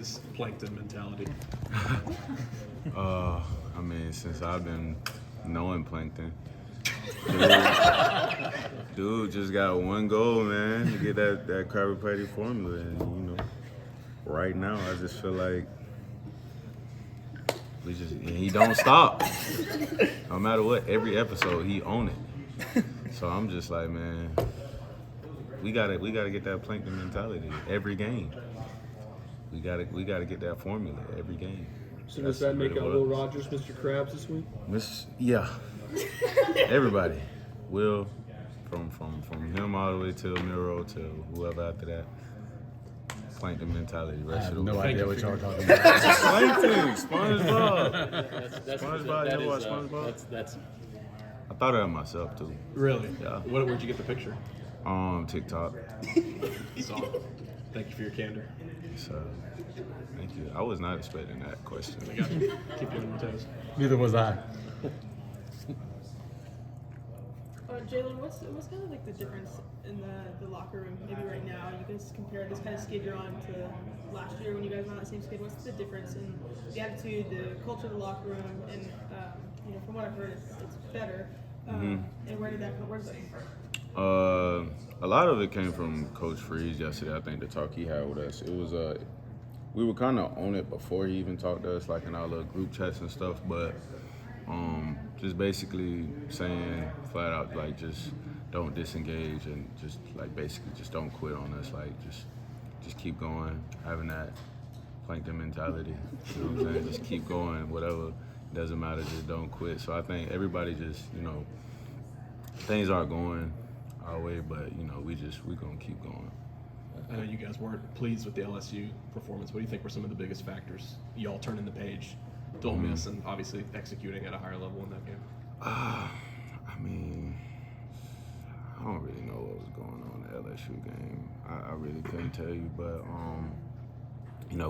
This plankton mentality. I mean, since I've been knowing Plankton, dude just got one goal, man, to get that Krabby Patty formula. And, right now, I just feel like he don't stop. No matter what, every episode, he own it. So I'm just like, man, we gotta get that Plankton mentality every game. We gotta get that formula every game. So does that make Will Rogers Mr. Krabs this week? Yeah. Everybody. Will, from him all the way to Miro to whoever after that. Plankton mentality. I have no idea what y'all are talking about. Plankton, SpongeBob. SpongeBob. You know what SpongeBob? That's I thought of that myself too. Really? Yeah. Where'd you get the picture? TikTok. So, thank you for your candor. So, thank you. I was not expecting that question. I got you. Keep you on your toes. Neither was I. Jaylin, what's kind of like the difference in the locker room maybe right now? You guys compare this kind of skid you're on to last year when you guys were on that same skid. What's the difference in the attitude, the culture of the locker room, and from what I've heard, it's better. And where's that come from? A lot of it came from Coach Freeze yesterday. I think the talk he had with us. It was we were kind of on it before he even talked to us, like in our little group chats and stuff. But just basically saying flat out, like, just don't disengage and just like basically just don't quit on us. Like just keep going, having that Plankton mentality. You know what I'm saying? Just keep going, whatever. Doesn't matter, just don't quit. So I think everybody just, things aren't going our way, but we gonna keep going. I know you guys weren't pleased with the LSU performance. What do you think were some of the biggest factors? Y'all turning the page, don't miss, and obviously executing at a higher level in that game. I mean, I don't really know what was going on in the LSU game. I really couldn't tell you, but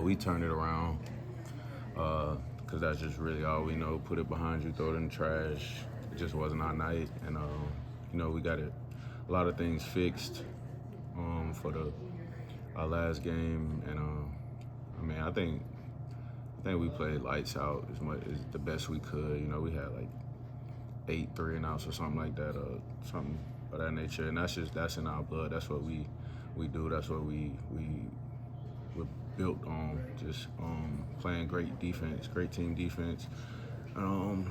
we turned it around because that's just really all we know. Put it behind you, throw it in the trash. It just wasn't our night, and we got a lot of things fixed for our last game, and I think we played lights out as much as the best we could. We had like 8 3-and-outs or something like that, or something of that nature, and that's in our blood. That's what we do. That's what we were built on. Just playing great defense, great team defense. I don't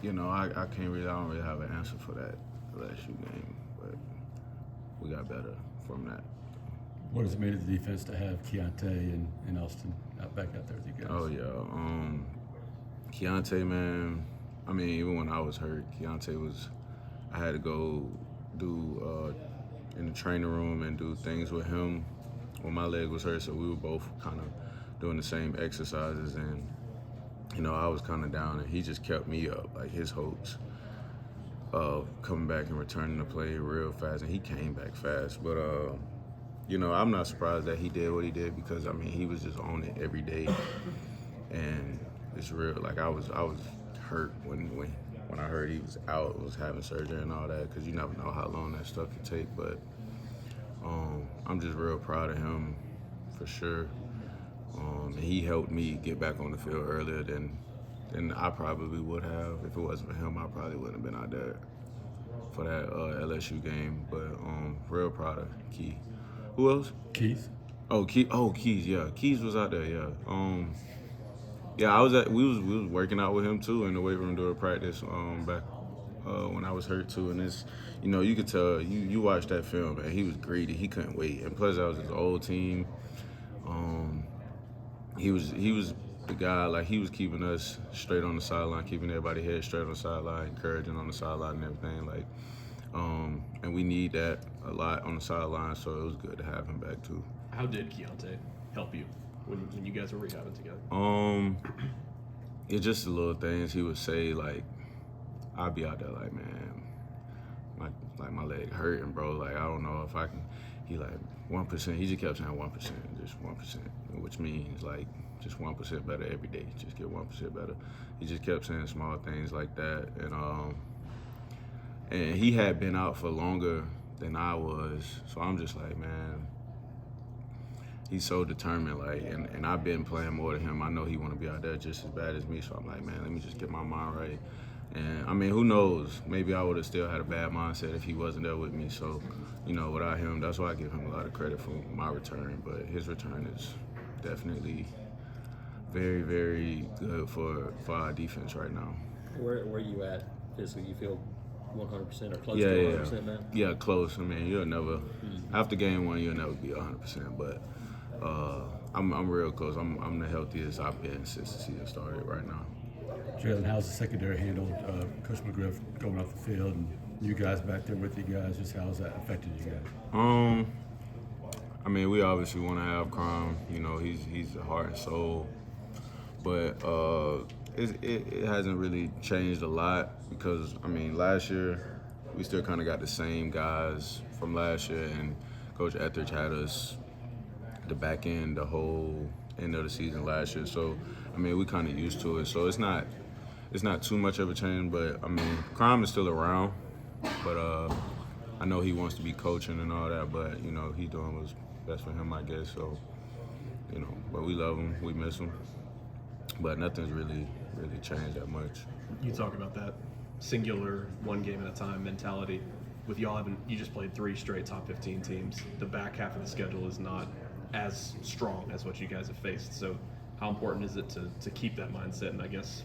really have an answer for that LSU game, but we got better from that. What has it made of the defense to have Keontae and Elston back out there with you guys? Oh, yeah. Keontae, man, I mean, even when I was hurt, I had to go do in the training room and do things with him when my leg was hurt, so we were both kind of doing the same exercises, and, I was kind of down, and he just kept me up, like his hopes of coming back and returning to play real fast, and he came back fast, but, I'm not surprised that he did what he did because, he was just on it every day, and it's real. Like, I was hurt when I heard he was out, was having surgery and all that, because you never know how long that stuff could take, but I'm just real proud of him for sure. And he helped me get back on the field earlier than I probably would have. If it wasn't for him, I probably wouldn't have been out there for that LSU game, but real proud of Key. Who else? Keith. Keys, yeah. Keys was out there, yeah. Yeah, we was working out with him too in the weight room during practice back when I was hurt too, and it's you could tell you watched that film, man. He was greedy. He couldn't wait, and plus that was his old team. He was the guy, like he was keeping us straight on the sideline, keeping everybody head straight on the sideline, encouraging on the sideline and everything, like. And we need that a lot on the sideline, so it was good to have him back too. How did Keontae help you when you guys were rehabbing together? It's just the little things he would say, like, I'd be out there like, man, my leg hurting, bro. Like, I don't know if I can. He like 1%. He just kept saying 1%, just 1%, which means like just 1% better every day. Just get 1% better. He just kept saying small things like that, and he had been out for longer than I was, so I'm just like, man, he's so determined. Like, and I've been playing more than him. I know he want to be out there just as bad as me. So I'm like, man, let me just get my mind right. And I mean, who knows? Maybe I would have still had a bad mindset if he wasn't there with me. So, you know, without him, that's why I give him a lot of credit for my return. But his return is definitely very, very good for our defense right now. Where are you at physically? You feel 100% or close Yeah, to yeah, 100% now? yeah, close. I mean, you'll never after game one, you'll never be 100%. But I'm real close. I'm the healthiest I've been since the season started right now. Jaylin, how's the secondary handled Coach McGriff going off the field and you guys back there with you guys? Just how's that affected you guys? I mean, we obviously want to have Crom. You know, he's the heart and soul. But it hasn't really changed a lot because, I mean, last year we still kind of got the same guys from last year, and Coach Etheridge had us the back end the whole end of the season last year. So, I mean, we kind of used to it. So it's not too much of a change, but, I mean, Crom is still around. But I know he wants to be coaching and all that, but, you know, he's doing what's best for him, I guess. So, you know, but we love him. We miss him. But nothing's really changed that much. You talk about that singular one game at a time mentality. With y'all you just played 3 straight top 15 teams. The back half of the schedule is not as strong as what you guys have faced. So how important is it to keep that mindset and I guess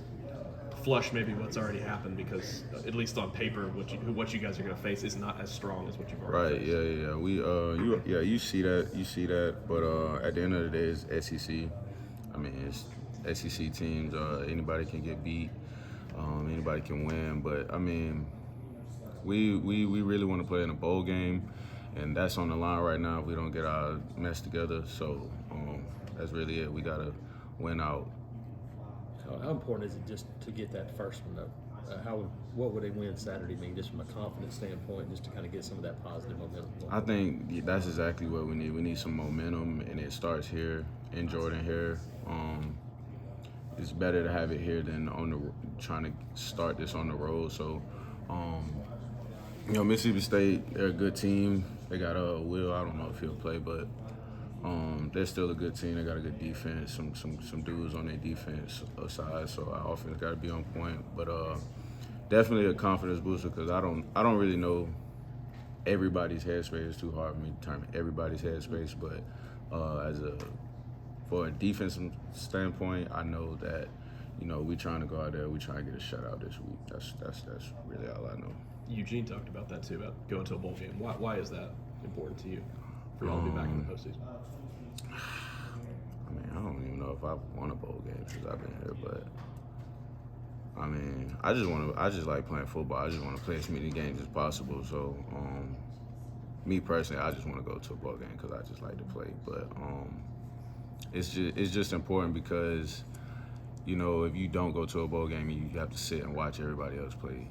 flush maybe what's already happened, because at least on paper what you guys are going to face is not as strong as what you've already faced. Right, yeah. You see that, but at the end of the day, it's SEC. I mean, it's SEC teams. Anybody can get beat. Anybody can win. But I mean, we really want to play in a bowl game, and that's on the line right now if we don't get our mess together. So that's really it. We gotta win out. How important is it just to get that first one though? What would a win Saturday mean, just from a confidence standpoint, just to kind of get some of that positive momentum? I think that's exactly what we need. We need some momentum, and it starts here in Jordan here. It's better to have it here than trying to start this on the road. So, you know, Mississippi State, they're a good team. They got Will. I don't know if he'll play, but they're still a good team. They got a good defense. Some dudes on their defense side. So our offense got to be on point. But definitely a confidence booster because I don't really know everybody's headspace. It's too hard for me to determine everybody's headspace. But for a defensive standpoint, I know that, you know, we trying to go out there, we trying to get a shutout this week. That's really all I know. Eugene talked about that too, about going to a bowl game. Why is that important to you for y'all to be back in the postseason? I mean, I don't even know if I've won a bowl game since I've been here, but I mean, I just like playing football. I just want to play as many games as possible. So, me personally, I just want to go to a bowl game because I just like to play. But it's just important because, you know, if you don't go to a bowl game, you have to sit and watch everybody else play.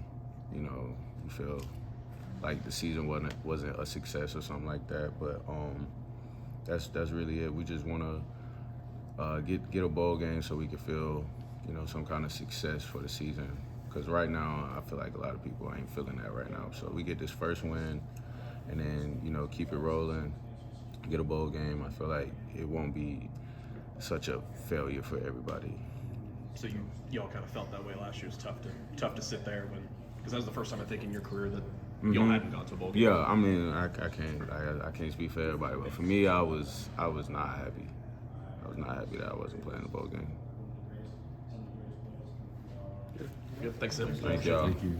You know, you feel like the season wasn't a success or something like that. But that's really it. We just want to get a bowl game so we can feel, you know, some kind of success for the season. Because right now, I feel like a lot of people ain't feeling that right now. So we get this first win, and then, you know, keep it rolling, get a bowl game. I feel like it won't be such a failure for everybody. So y'all kind of felt that way last year. It was tough to sit there because that was the first time I think in your career that y'all hadn't gone to a bowl game. Yeah, I mean, I can't speak for everybody, but for me, I was not happy. I was not happy that I wasn't playing the bowl game. Good. Thanks, Sim. Thank y'all. Thank you.